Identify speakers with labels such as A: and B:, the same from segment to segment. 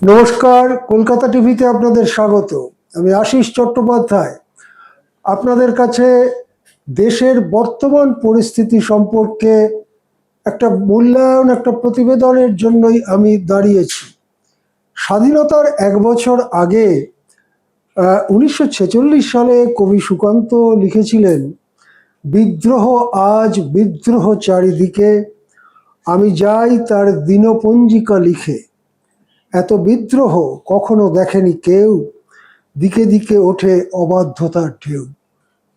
A: নমস্কার, কলকাতা টিভিতে আপনাদের স্বাগত। আমি আশিস চট্টোপাধ্যায় আপনাদের কাছে দেশের বর্তমান পরিস্থিতি সম্পর্কে একটা মূল্যায়ন, একটা প্রতিবেদনের জন্যই আমি দাঁড়িয়েছি। স্বাধীনতার 1 বছর আগে 1946 সালে কবি সুকান্ত লিখেছিলেন, বিদ্রোহ আজ বিদ্রোহ চারিদিকে, আমি যাই তার দিনপঞ্জিকা লিখে। এত বিদ্রোহ কখনো দেখেনি কেউ, দিকে দিকে ওঠে অবাধ্যতার ঢেউ।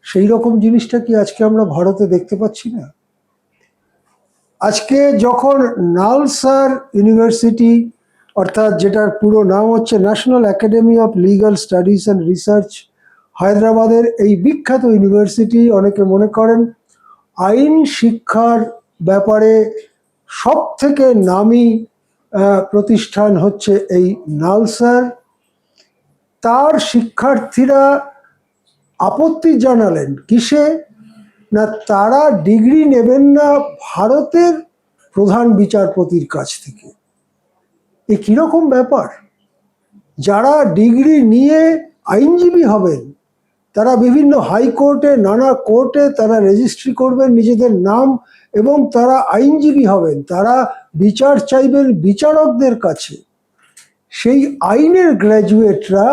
A: সেই রকম জিনিসটা কি আজকে আমরা ভারতে দেখতে পাচ্ছি না? আজকে যখন নালসার ইউনিভার্সিটি, অর্থাৎ যেটার পুরো নাম হচ্ছে national academy of legal studies and research, হায়দ্রাবাদের এই বিখ্যাত ইউনিভার্সিটি, অনেকে মনে করেন আইন শিক্ষার ব্যাপারে সব থেকে নামি প্রতিষ্ঠান হচ্ছে এই নালসার। তার শিক্ষার্থীরা আপত্তি জানালেন কিসে? না, তারা ডিগ্রি নেবেন না ভারতের প্রধান বিচারপতির কাছ থেকে। এ কিরকম ব্যাপার? যারা ডিগ্রি নিয়ে আইনজীবী হবেন, তারা বিভিন্ন হাইকোর্টে, নানা কোর্টে তারা রেজিস্ট্রি করবেন নিজেদের নাম, এবং তারা আইনজীবী হবেন, তারা বিচার চাইবেন বিচারকদের কাছে। সেই আইনের গ্র্যাজুয়েটরা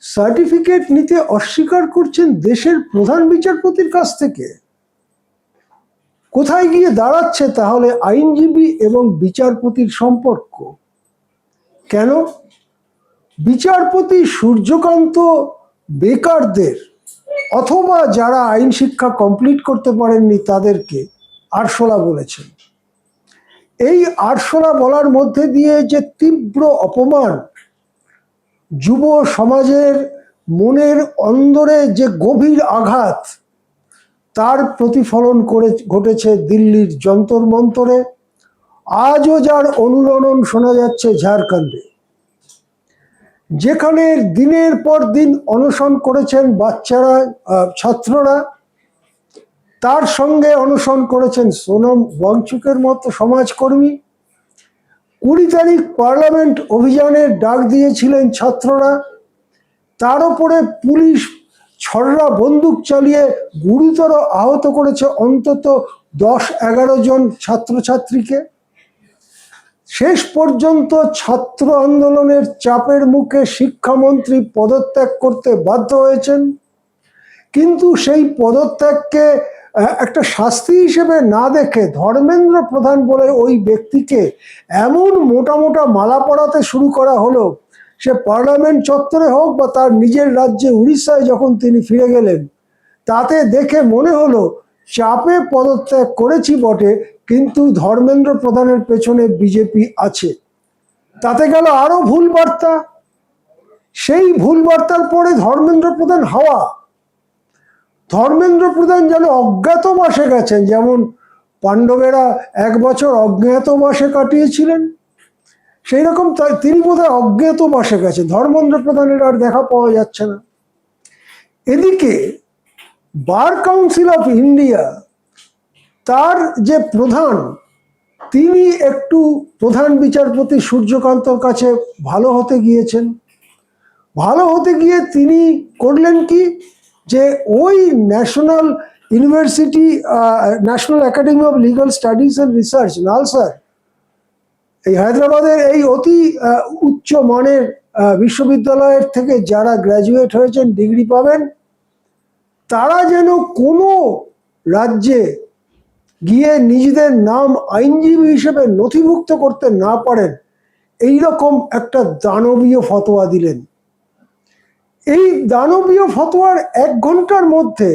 A: সার্টিফিকেট নিতে অস্বীকার করছেন দেশের প্রধান বিচারপতির কাছ থেকে। কোথায় গিয়ে দাঁড়াচ্ছে তাহলে আইনজীবী এবং বিচারপতির সম্পর্ক? কেন বিচারপতি সূর্যকান্ত বেকারদের, অথবা যারা আইন শিক্ষা কমপ্লিট করতে পারেননি তাদেরকে আরশোলা বলেছেন? এই আরশোলা বলার মধ্যে দিয়ে যে তীব্র অপমান, যুব সমাজের মনের অন্দরে যে গভীর আঘাত, তার প্রতিফলন ঘটেছে দিল্লির যন্তর মন্তরে। আজও যার অনুরণন শোনা যাচ্ছে ঝাড়খণ্ডে, যেখানে দিনের পর দিন অনশন করেছেন বাচ্চারা, ছাত্ররা। তার সঙ্গে অনশন করেছেন সোনম ওয়াংচুকের মতো সমাজকর্মী। 20 তারিখ পার্লামেন্ট অভিযানের ডাক দিয়েছিলেন ছাত্ররা, তার উপরে পুলিশ ছড়রা বন্দুক চালিয়ে গুরুতর আহত করেছে অন্তত 10-11 জন ছাত্রছাত্রীকে। শেষ পর্যন্ত ছাত্র আন্দোলনের চাপের মুখে শিক্ষামন্ত্রী পদত্যাগ করতে বাধ্য হয়েছেন। কিন্তু সেই পদত্যাগকে একটা শাস্তি হিসেবে না দেখে ধর্মেন্দ্র প্রধান বলে ওই ব্যক্তিকে এমন মোটা মোটা মালা পরাতে শুরু করা হলো, সে পার্লামেন্ট চত্বরে হোক বা তার নিজের রাজ্যে উড়িষ্যায় যখন তিনি ফিরে গেলেন, তাতে দেখে মনে হলো চাপে পদত্যাগ করেছি বটে, কিন্তু ধর্মেন্দ্র প্রধানের পেছনে বিজেপি আছে। তাতে গেল আরো ভুল বার্তা। সেই ভুল বার্তার পরে ধর্মেন্দ্র প্রধান হাওয়া। ধর্মেন্দ্র প্রধান যেন অজ্ঞাতবাসে গেছেন, যেমন পাণ্ডবেরা 1 বছর অজ্ঞাতবাসে কাটিয়েছিলেন, সেই রকম তিনি বোধহয় অজ্ঞাতবাসে গেছেন। ধর্মেন্দ্র প্রধানের আর দেখা পাওয়া যাচ্ছে না। এদিকে বার কাউন্সিল অফ ইন্ডিয়া, তার যে প্রধান, তিনি একটু প্রধান বিচারপতি সূর্যকান্তর কাছে ভালো হতে গিয়েছেন। ভালো হতে গিয়ে তিনি করলেন কি, যে ওই national university, national academy of legal studies and research, NALSAR, এই হায়দ্রাবাদের এই অতি উচ্চ মানের বিশ্ববিদ্যালয়ের থেকে যারা গ্র্যাজুয়েট হয়েছেন, ডিগ্রি পাবেন, তারা যেন কোনো রাজ্যে গিয়ে নিজেদের নাম আইনজীবী হিসেবে নথিভুক্ত করতে না পারেন, এই রকম একটা দানবীয় ফতোয়া দিলেন। এই দানবীয় ফতোয়ার 1 ঘন্টার মধ্যে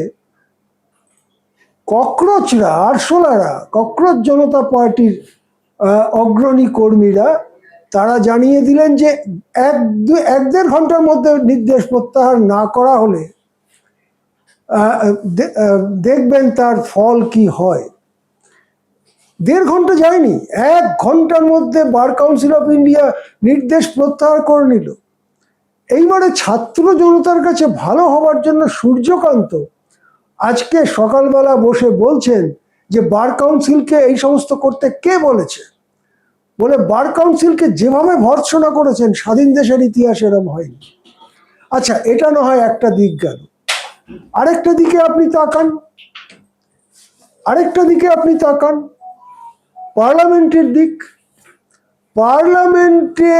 A: ককরোচরা, আরশোলারা, ককরোচ জনতা পার্টির অগ্রণী কর্মীরা, তারা জানিয়ে দিলেন যে 1-1.5 ঘন্টার মধ্যে নির্দেশ প্রত্যাহার না করা হলে দেখবেন তার ফল কি হয়। 1.5 ঘন্টা যায়নি, 1 ঘন্টার মধ্যে বার কাউন্সিল অফ ইন্ডিয়া নির্দেশ প্রত্যাহার করে নিল। এইবারে ছাত্র জনতার কাছে ভালো হবার জন্য সূর্যকান্ত আজকে সকালবেলা বসে বলছেন যে বার কাউন্সিলকে এই সমস্ত করতে কে বলেছে? বলে বার কাউন্সিলকে যেভাবে ভর্ৎসনা করেছেন স্বাধীন দেশের ইতিহাসে এরম হয়নি। আচ্ছা, এটা না হয় একটা দিক গেল। আরেকটা দিকে আপনি তাকান পার্লামেন্টের দিক। পার্লামেন্টে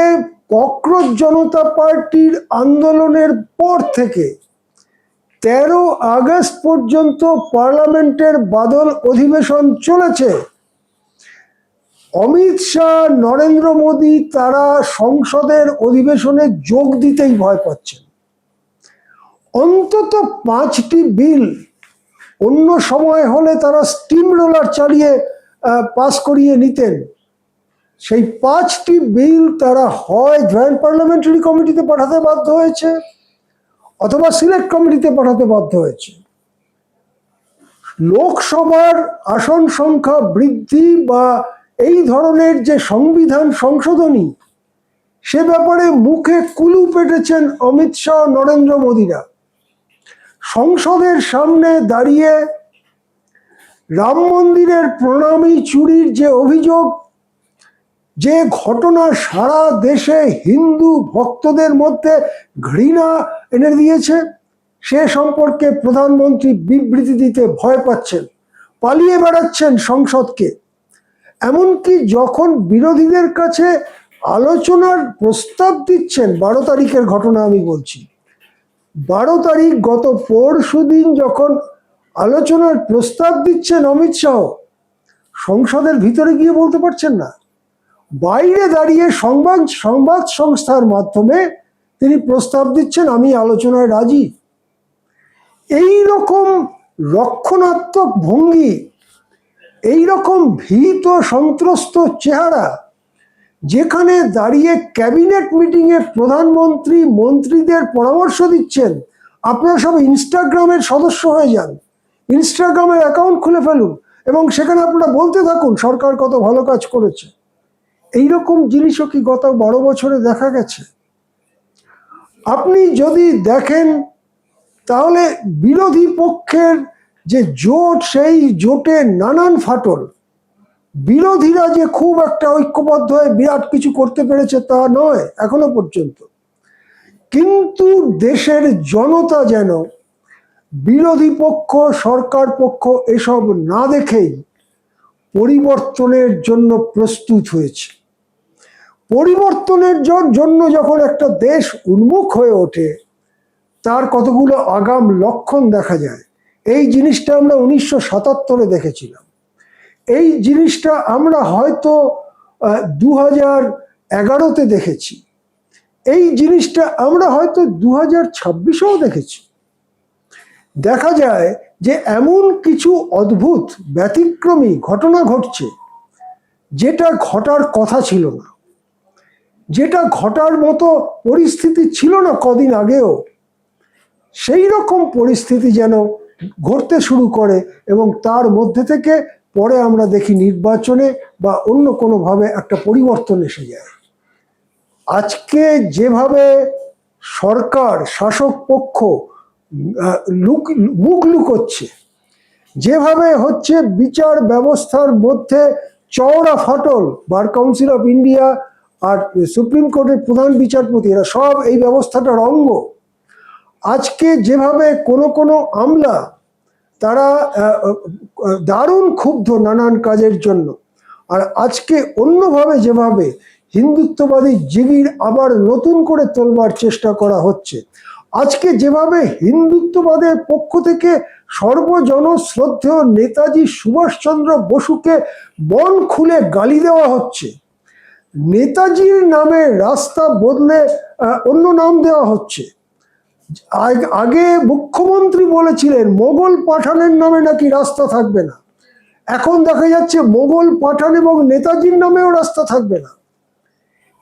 A: ককরোচ জনতা পার্টির আন্দোলনের পর থেকে 13 আগস্ট পর্যন্ত পার্লামেন্টের বাদল অধিবেশন চলেছে। অমিত শাহ, নরেন্দ্র মোদী তারা সংসদের অধিবেশনে যোগ দিতেই ভয় পাচ্ছেন। অন্তত 5টি বিল অন্য সময় হলে তারা স্টিম রোলার চালিয়ে পাস করিয়ে নিতেন। সেই 5টি বিল তারা হয় জয়েন্ট পার্লামেন্টারি কমিটিতে পাঠাতে বাধ্য হয়েছে অথবা সিলেক্ট কমিটিতে পাঠাতে বাধ্য হয়েছে। লোকসভার আসন সংখ্যা বৃদ্ধি বা এই ধরনের যে সংবিধান সংশোধনী, সে ব্যাপারে মুখে কুলু পেটেছেন অমিত শাহ, নরেন্দ্র মোদীরা। সংসদের সামনে দাঁড়িয়ে রাম মন্দিরের প্রণামী চুরির যে অভিযোগ, যে ঘটনা সারা দেশে হিন্দু ভক্তদের মধ্যে ঘৃণা এনে দিয়েছে, সে সম্পর্কে প্রধানমন্ত্রী বিবৃতি দিতে ভয় পাচ্ছেন, পালিয়ে বেড়াচ্ছেন সংসদকে। এমনকি যখন বিরোধীদের কাছে আলোচনার প্রস্তাব দিচ্ছেন, 12 তারিখের ঘটনা আমি বলছি, 12 তারিখ গত পরশুদিন যখন আলোচনার প্রস্তাব দিচ্ছেন অমিত শাহ, সংসদের ভিতরে গিয়ে বলতে পারছেন না। বাইরে দাঁড়িয়ে সংবাদ সংস্থার মাধ্যমে তিনি প্রস্তাব দিচ্ছেন, আমি আলোচনায় রাজি। এই রকম রক্ষণাত্মক ভঙ্গি, এই রকম ভীত সন্ত্রস্ত চেহারা, যেখানে দাঁড়িয়ে ক্যাবিনেট মিটিংয়ে প্রধানমন্ত্রী মন্ত্রীদের পরামর্শ দিচ্ছেন, আপনারা সব ইনস্টাগ্রামের সদস্য হয়ে যান, ইনস্টাগ্রামের অ্যাকাউন্ট খুলে ফেলুন এবং সেখানে আপনারা বলতে থাকুন সরকার কত ভালো কাজ করেছে। এইরকম জিনিসও কি গত 12 বছরে দেখা গেছে? আপনি যদি দেখেন তাহলে বিরোধী পক্ষের যে জোট, সেই জোটে নানান ফাটল। বিরোধীরা যে খুব একটা ঐক্যবদ্ধ হয়ে বিরাট কিছু করতে পেরেছে তা নয় এখনো পর্যন্ত, কিন্তু দেশের জনতা যেন বিরোধী পক্ষ, সরকার পক্ষ এসব না দেখেই পরিবর্তনের জন্য প্রস্তুত হয়েছে। পরিবর্তনের জন্য যখন একটা দেশ উন্মুখ হয়ে ওঠে, তার কতগুলো আগাম লক্ষণ দেখা যায়। এই জিনিসটা আমরা 1977-এ দেখেছিলাম। এই জিনিসটা আমরা হয়তো 2011-তে দেখেছি। এই জিনিসটা আমরা হয়তো 2026-এও দেখেছি। দেখা যায় যে এমন কিছু অদ্ভুত ব্যতিক্রমী ঘটনা ঘটছে, যেটা ঘটার কথা ছিল না, যেটা ঘটার মতো পরিস্থিতি ছিল না কদিন আগেও। সেই রকম পরিস্থিতি যেন ঘটতে শুরু করে এবং তার মধ্যে থেকে পরে আমরা দেখি নির্বাচনে বা অন্য কোনোভাবে একটা পরিবর্তন এসে যায়। আজকে যেভাবে সরকার, শাসক পক্ষ মুখ লুকোচ্ছে, যেভাবে হচ্ছে বিচার ব্যবস্থার মধ্যে চওড়া ফাটল, বার কাউন্সিল অফ ইন্ডিয়া আর সুপ্রিম কোর্টের প্রধান বিচারপতি এরা সব এই ব্যবস্থাটার অঙ্গ। আজকে যেভাবে কোনো আমলা তারা দারুণ ক্ষুব্ধ নানান কাজের জন্য, আর আজকে অন্যভাবে যেভাবে হিন্দুত্ববাদী জিগির আবার নতুন করে তোলবার চেষ্টা করা হচ্ছে, আজকে যেভাবে হিন্দুত্ববাদের পক্ষ থেকে সর্বজন শ্রদ্ধেয় নেতাজি সুভাষচন্দ্র বসুকে মন খুলে গালি দেওয়া হচ্ছে, নেতাজির নামে রাস্তা বদলে অন্য নাম দেওয়া হচ্ছে। আগে মুখ্যমন্ত্রী বলেছিলেন মোগল পাঠানের নামে নাকি রাস্তা থাকবে না, এখন দেখা যাচ্ছে মোগল পাঠান এবং নেতাজির নামেও রাস্তা থাকবে না।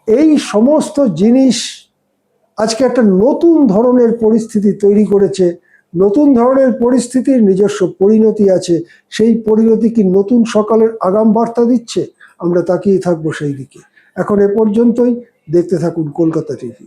A: এই সমস্ত জিনিস আজকে একটা নতুন ধরনের পরিস্থিতি তৈরি করেছে। নতুন ধরনের পরিস্থিতির নিজস্ব পরিণতি আছে। সেই পরিণতি কি নতুন সকালের আগাম বার্তা দিচ্ছে? আমরা তাকিয়ে থাকবো সেই দিকে। এখন এ পর্যন্তই। দেখতে থাকুন কলকাতা টিভি।